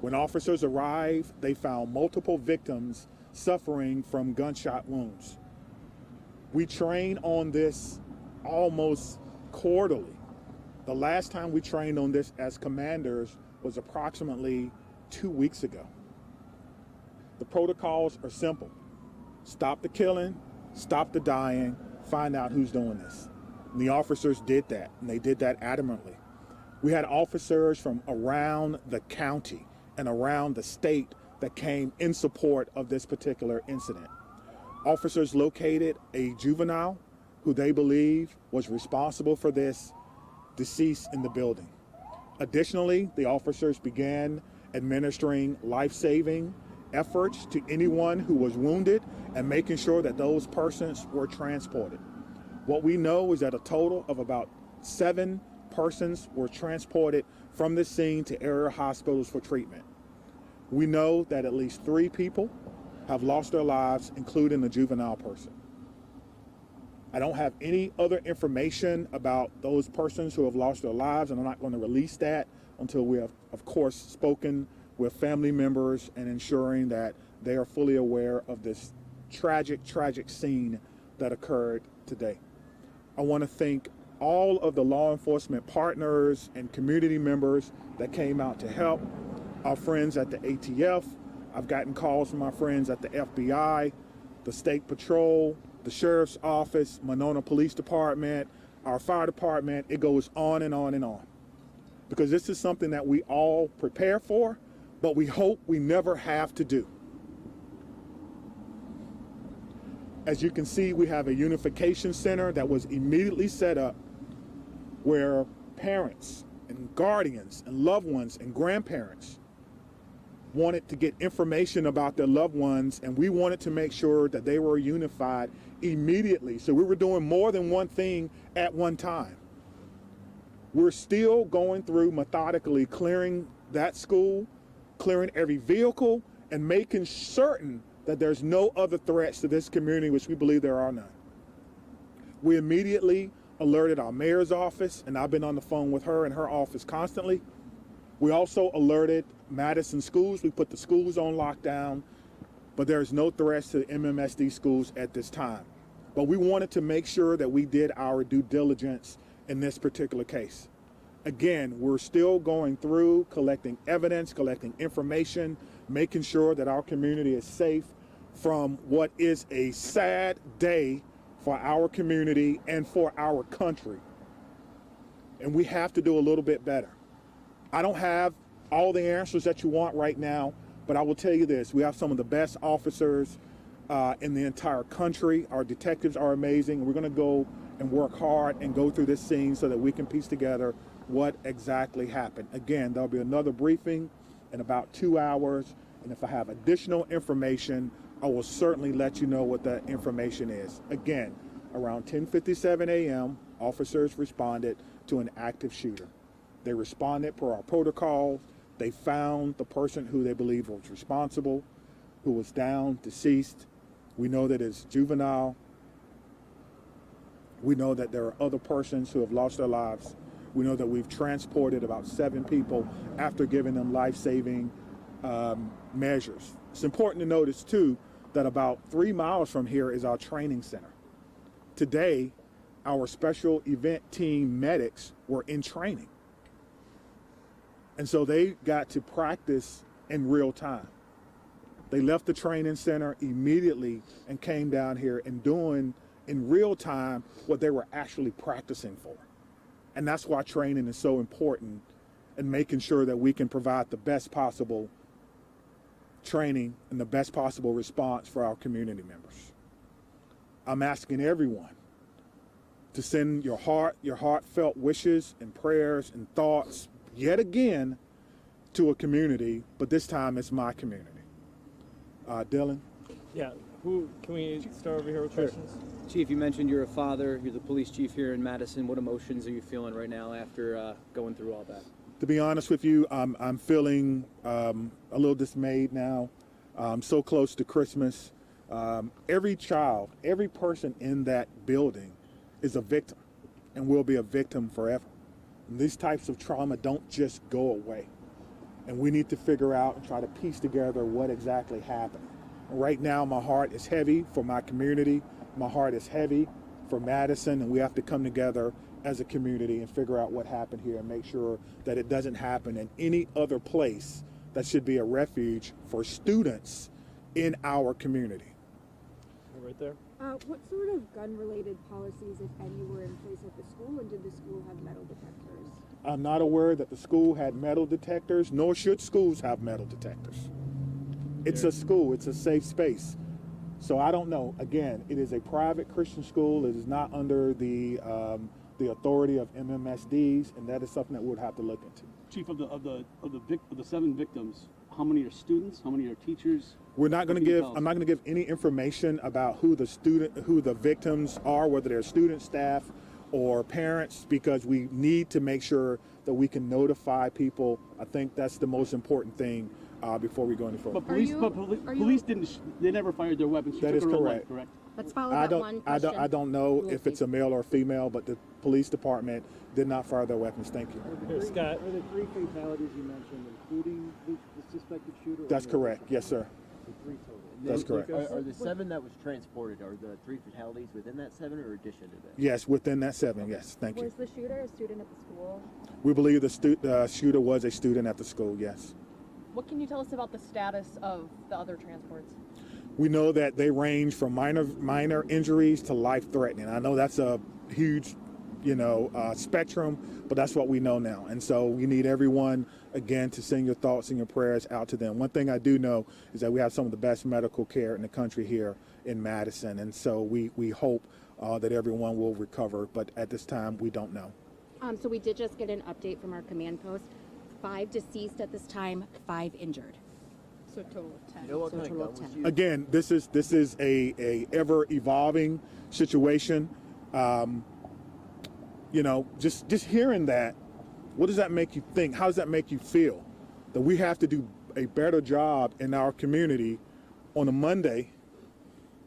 When officers arrived, they found multiple victims suffering from gunshot wounds. We train on this almost quarterly. The last time we trained on this as commanders was approximately 2 weeks ago. The protocols are simple. Stop the killing, stop the dying, find out who's doing this. And the officers did that, and they did that adamantly. We had officers from around the county and around the state that came in support of this particular incident. Officers located a juvenile who they believe was responsible for this deceased in the building. Additionally, the officers began administering life-saving efforts to anyone who was wounded and making sure that those persons were transported. What we know is that a total of about 7 persons were transported from the scene to area hospitals for treatment. We know that at least 3 people have lost their lives, including a juvenile person. I don't have any other information about those persons who have lost their lives, and I'm not going to release that until we have, of course, spoken with family members and ensuring that they are fully aware of this tragic, tragic scene that occurred today. I want to thank all of the law enforcement partners and community members that came out to help, our friends at the ATF. I've gotten calls from my friends at the FBI, the State Patrol, the Sheriff's Office, Monona Police Department, our fire department. It goes on and on and on. Because this is something that we all prepare for, but we hope we never have to do. As you can see, we have a unification center that was immediately set up where parents and guardians and loved ones and grandparents wanted to get information about their loved ones, and we wanted to make sure that they were unified immediately. So we were doing more than one thing at one time. We're still going through methodically clearing that school, clearing every vehicle, and making certain that there's no other threats to this community, which we believe there are none. We immediately alerted our mayor's office, and I've been on the phone with her and her office constantly. We also alerted Madison schools. We put the schools on lockdown, but there's no threats to MMSD schools at this time. But we wanted to make sure that we did our due diligence in this particular case. Again, we're still going through collecting evidence, collecting information, making sure that our community is safe from what is a sad day for our community and for our country. And we have to do a little bit better. I don't have all the answers that you want right now, but I will tell you this. We have some of the best officers in the entire country. Our detectives are amazing. We're going to go and work hard and go through this scene so that we can piece together what exactly happened. Again, there'll be another briefing in about 2 hours, and if I have additional information, I will certainly let you know what that information is. Again, around 10:57 a.m., officers responded to an active shooter. They responded per our protocol. They found the person who they believe was responsible, who was down, deceased. We know that it's juvenile. We know that there are other persons who have lost their lives. We know that we've transported about 7 people after giving them life-saving measures. It's important to notice, too, that about 3 miles from here is our training center. Today, our special event team medics were in training. And so they got to practice in real time. They left the training center immediately and came down here and doing in real time what they were actually practicing for. And that's why training is so important, and making sure that we can provide the best possible training and the best possible response for our community members. I'm asking everyone to send your heartfelt wishes and prayers and thoughts yet again to a community, but this time it's my community. Dylan? Yeah, can we start over here with questions? Chief, you mentioned you're a father, you're the police chief here in Madison. What emotions are you feeling right now after going through all that? To be honest with you, I'm feeling a little dismayed now. I'm so close to Christmas. Every child, every person in that building is a victim and will be a victim forever. And these types of trauma don't just go away. and we need to figure out and try to piece together what exactly happened. Right now, my heart is heavy for my community. My heart is heavy for Madison, and we have to come together as a community and figure out what happened here and make sure that it doesn't happen in any other place that should be a refuge for students in our community. Right there. What sort of gun-related policies, if any, were in place at the school, and did the school have metal detectors? I'm not aware that the school had metal detectors, nor should schools have metal detectors. It's a school, it's a safe space. So I don't know. Again, it is a private Christian school. It is not under the authority of MMSDs, and that is something that we would have to look into. Chief, of the 7 victims, how many are students? How many are teachers? We're not going to give. I'm not going to give any information about who the victims are, whether they're students, staff, or parents, because we need to make sure that we can notify people. I think that's the most important thing before we go any further. But police didn't. They never fired their weapons. She That took is her own correct. life, correct? Let's follow that one question. I don't know We'll if see. it's a male or female, but the police department did not fire their weapons. Thank you. Here, Scott. Are the 3 fatalities you mentioned including the suspected shooter? That's correct. Yes, sir. 3 total. That's correct. Are the 7 that was transported, are the 3 fatalities within that 7 or addition to that? Yes, within that 7. Yes, thank you. Was the shooter a student at the school? We believe the shooter was a student at the school. Yes. What can you tell us about the status of the other transports? We know that they range from minor injuries to life-threatening. I know that's a huge, spectrum, but that's what we know now. And so we need everyone, again, to send your thoughts and your prayers out to them. One thing I do know is that we have some of the best medical care in the country here in Madison. And so we hope that everyone will recover. But at this time, we don't know. So we did just get an update from our command post. 5 deceased at this time, 5 injured. So a total of 10. You know what So kind of total gun of was 10. used? Again, this is a ever evolving situation. Just hearing that, what does that make you think? How does that make you feel? That we have to do a better job in our community on a Monday,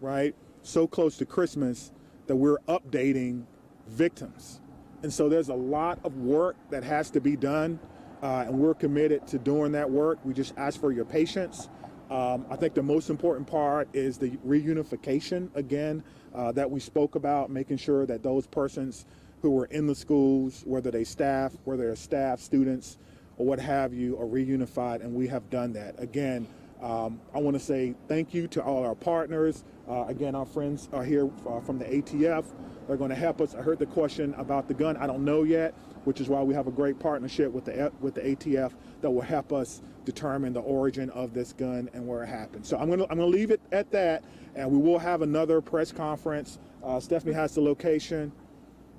right? So close to Christmas, that we're updating victims. And so there's a lot of work that has to be done, and we're committed to doing that work. We just ask for your patience. I think the most important part is the reunification, again, that we spoke about, making sure that those persons who were in the schools, whether they're staff, students, or what have you, are reunified, and we have done that. Again, I want to say thank you to all our partners. Again, our friends are here from the ATF. They're going to help us. I heard the question about the gun. I don't know yet, which is why we have a great partnership with the ATF that will help us determine the origin of this gun and where it happened. So I'm gonna leave it at that, and we will have another press conference. Stephanie has the location.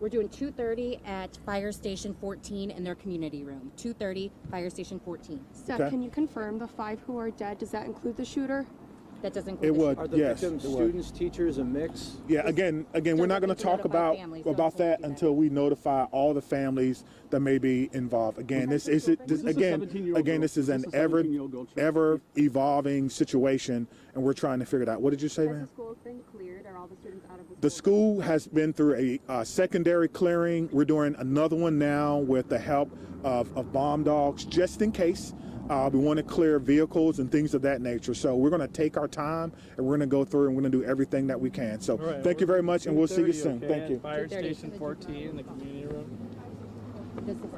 We're doing 2:30 at Fire Station 14 in their community room. 2:30, Fire Station 14. Steph, Okay. can you confirm the 5 who are dead? Does that include the shooter? That doesn't It include the would, Are the yes. victims it would. students, teachers, a mix? Yeah, again, we're Still not going to looking to talk notify about families. Don't that hold you until we notify all the families that may be involved. Again, this is Was this a 17-year-old girl? this is Was an this a 17-year-old girl, Chief? ever evolving situation, and we're trying to figure it out. What did you say, Has the man? school been cleared? Are all the students out of The school has been through a secondary clearing. We're doing another one now with the help of bomb dogs, just in case. We want to clear vehicles and things of that nature. So we're going to take our time, and we're going to go through, and we're going to do everything that we can. So All right, thank you very much, and we'll see you 2:30, soon. okay, Thank at you. Fire 2:30. Station 14 in the community room.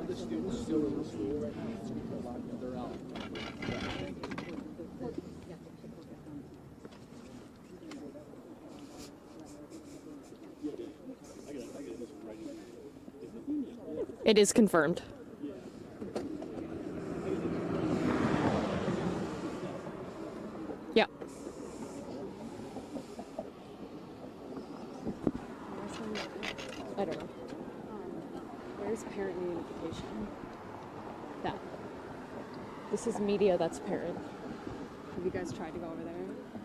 This is It is confirmed. Yeah. I don't know. Where's parent reunification? That. This is media, that's parent. Have you guys tried to go over there?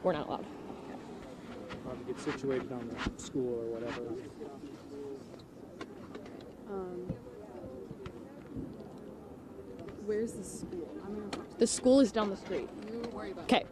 We're not allowed. To get situated on the school or whatever. Where's the school? I'm gonna talk to The school is down the street. you. Worry about Okay.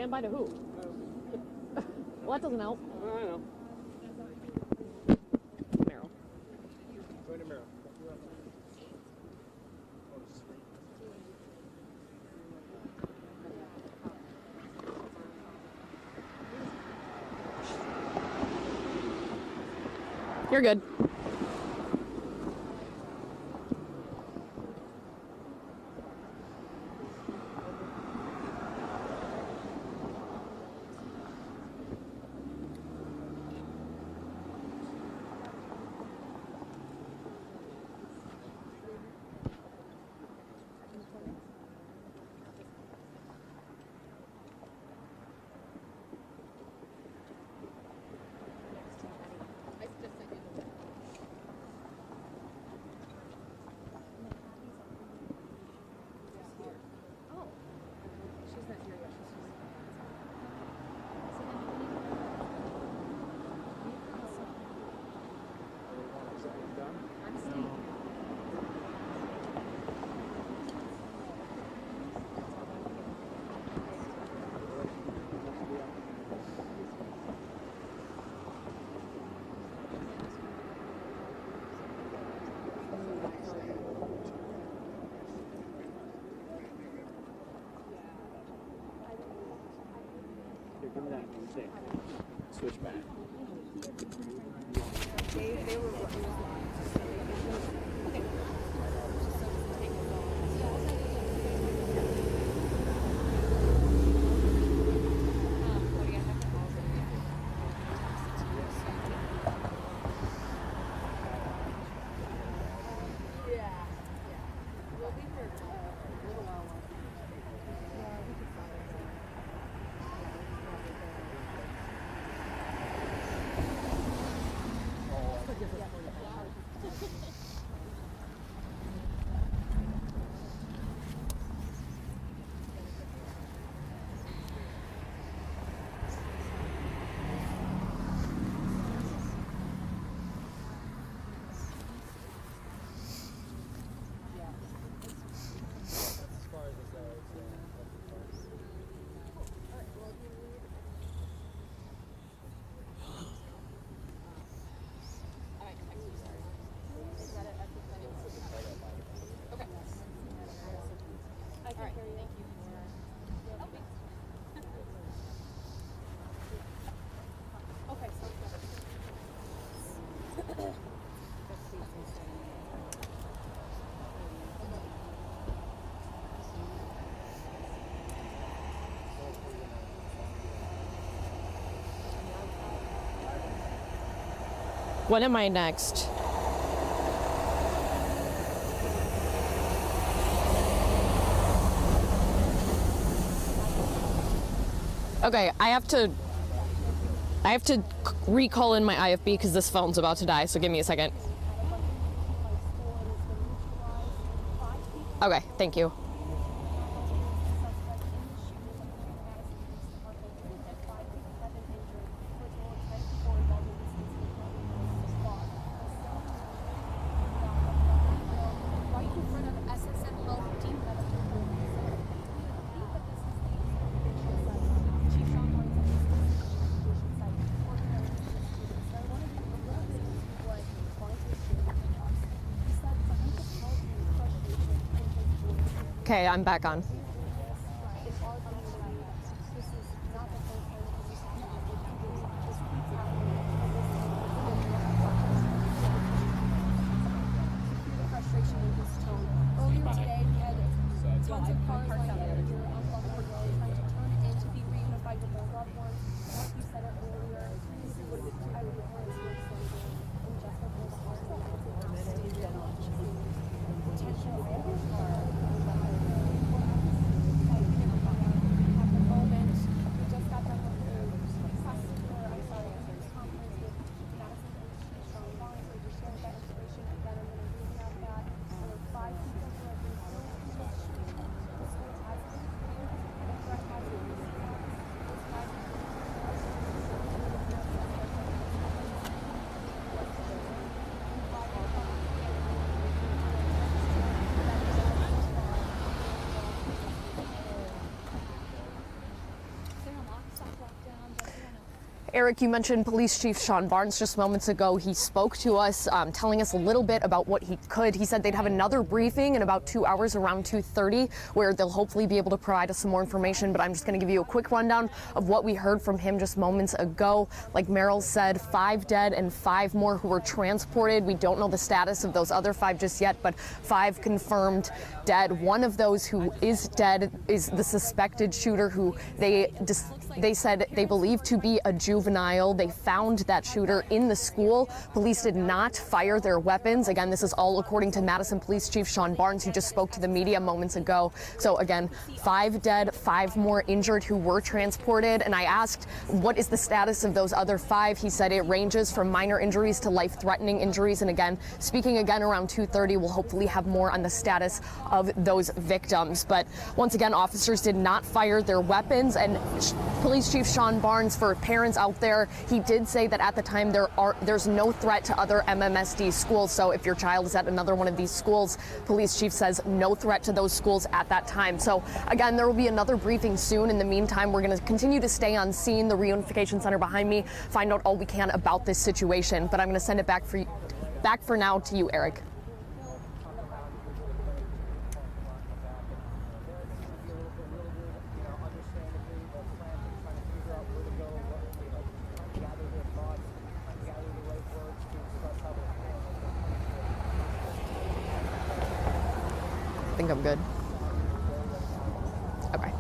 Stand by to who? Well, that doesn't help. I know. Meryl. Going to Meryl. You're good. Give me that one thing. Switch back. When am I next? Okay, I have to recall in my IFB because this phone's about to die, so give me a second. Okay, thank you. Okay, I'm back on. Eric, you mentioned Police Chief Sean Barnes just moments ago. He spoke to us, telling us a little bit about what he could. He said they'd have another briefing in about 2 hours, around 2:30, where they'll hopefully be able to provide us some more information. But I'm just going to give you a quick rundown of what we heard from him just moments ago. Like Meryl said, 5 dead and 5 more who were transported. We don't know the status of those other 5 just yet, but 5 confirmed dead. One of those who is dead is the suspected shooter, who they said they believe to be a juvenile. They found that shooter in the school. Police did not fire their weapons. Again, this is all according to Madison Police Chief Sean Barnes, who just spoke to the media moments ago. So again, 5 dead, 5 more injured who were transported. And I asked, what is the status of those other 5? He said it ranges from minor injuries to life-threatening injuries. And again, speaking again around 2:30, we'll hopefully have more on the status of those victims. But once again, officers did not fire their weapons. And Police Chief Sean Barnes, for parents out there, he did say that at the time there's no threat to other MMSD schools. So if your child is at another one of these schools, Police Chief says no threat to those schools at that time. So again, there will be another briefing soon. In the meantime, we're going to continue to stay on scene, the reunification center behind me, find out all we can about this situation. But I'm going to send it back for now to you, Eric. I think I'm good. Okay.